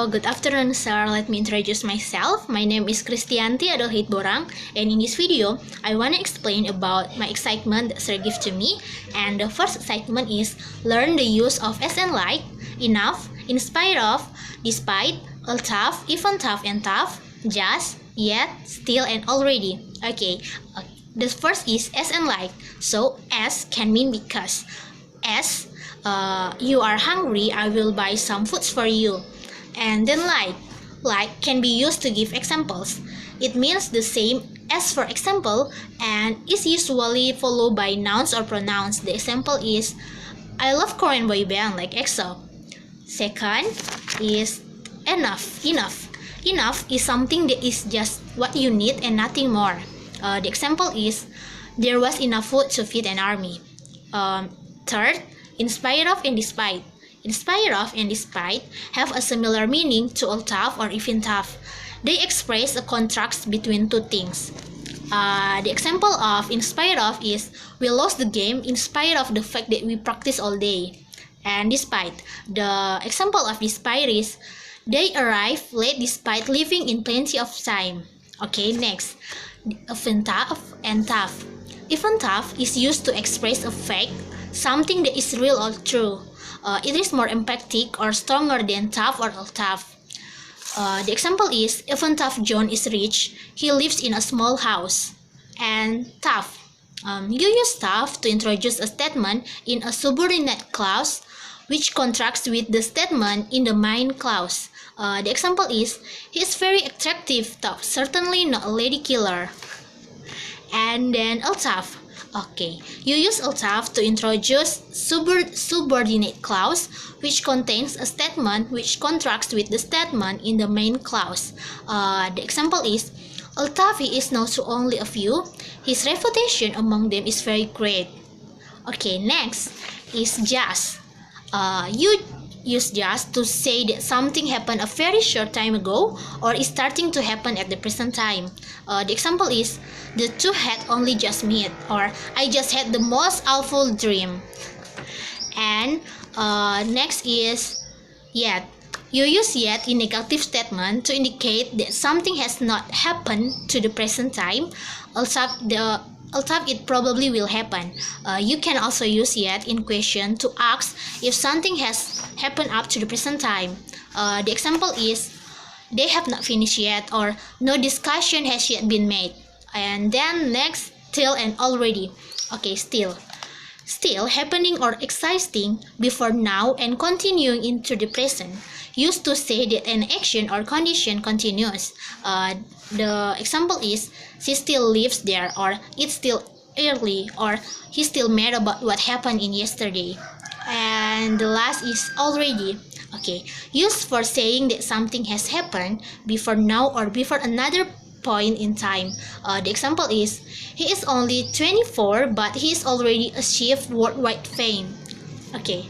good afternoon, sir. Let me introduce myself. My name is Kristianti Adelheid Borang, and in this video, I want to explain about my excitement that sir gives to me. And the first excitement is learn the use of as and like, enough, in spite of, despite, tough, even tough and tough, just, yet, still, and already. Okay, the first is as and like. So as can mean because. As you are hungry, I will buy some foods for you. And then like can be used to give examples. It means the same as for example and is usually followed by nouns or pronouns. The example is I love Korean boy band like EXO. Second is enough. Enough is something that is just what you need and nothing more. The example is there was enough food to feed an army. Third, in spite of and despite. In spite of and despite have a similar meaning to all tough or even tough. They express a contrast between two things. The example of in spite of is we lost the game in spite of the fact that we practice all day. And despite, the example of despite is they arrive late despite leaving in plenty of time. Okay, next, even tough and tough. Even tough is used to express a fact, something that is real or true. It is more emphatic or stronger than tough or tough. The example is, even tough John is rich, he lives in a small house. And tough. You use tough to introduce a statement in a subordinate clause, which contrasts with the statement in the main clause. The example is, he is very attractive, tough, certainly not a lady killer. And then tough. Okay, you use tough to introduce subordinate clause, which contains a statement which contrasts with the statement in the main clause. The example is, although he is known to only a few, his reputation among them is very great. Okay, next is just. You use just to say that something happened a very short time ago or is starting to happen at the present time. The example is, the two had only just met, or I just had the most awful dream. And next is yet. You use yet in negative statement to indicate that something has not happened to the present time, although it probably will happen. You can also use yet in question to ask if something has happened up to the present time. The example is, they have not finished yet, or no discussion has yet been made. And then next, still and already. Okay, still. Still happening or existing before now and continuing into the present. Used to say that an action or condition continues. The example is, she still lives there, or it's still early, or he's still mad about what happened in yesterday. And the last is already. Okay, used for saying that something has happened before now or before another point in time. The example is, he is only 24 but he is already achieved worldwide fame. Okay,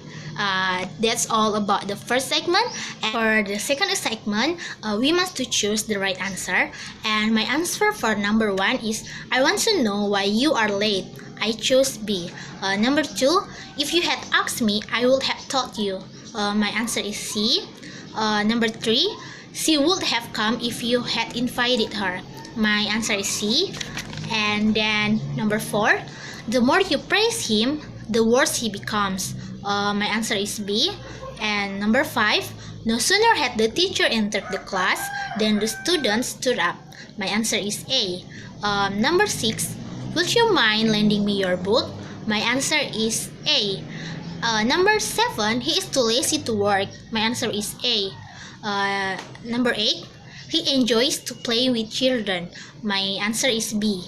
that's all about the first segment. And for the second segment, we must to choose the right answer. And my answer for number 1 is, I want to know why you are late. I chose B. Number 2, if you had asked me, I would have told you. My answer is C. Number 3, she would have come if you had invited her. My answer is C. And then number 4, the more you praise him, the worse he becomes. My answer is B. And number 5, no sooner had the teacher entered the class than the students stood up. My answer is A. Number 6, would you mind lending me your book? My answer is A. Number 7, he is too lazy to work. My answer is A. Number 8, he enjoys to play with children. My answer is B.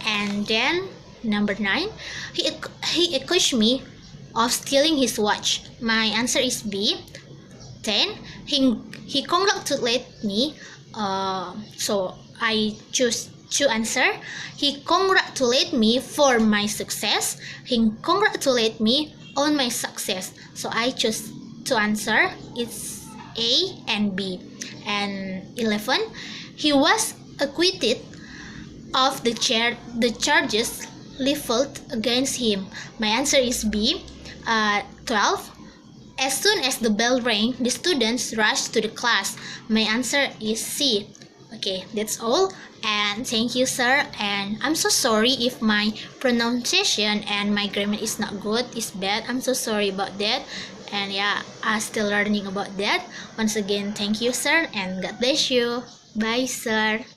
And then number 9, he accused me of stealing his watch. My answer is B. 10, he congratulated me. So I choose to answer. He congratulated me for my success. He congratulated me on my success. So I choose to answer. It's A and B. And 11, he was acquitted of the charges leveled against him. My answer is B. 12, As soon as the bell rang, the students rushed to the class. My answer is C. Okay, that's all. And thank you, sir. And I'm so sorry if my pronunciation and my grammar is not good, is bad. I'm so sorry about that. And yeah, I'm still learning about that. Once again, thank you, sir, and God bless you. Bye, sir.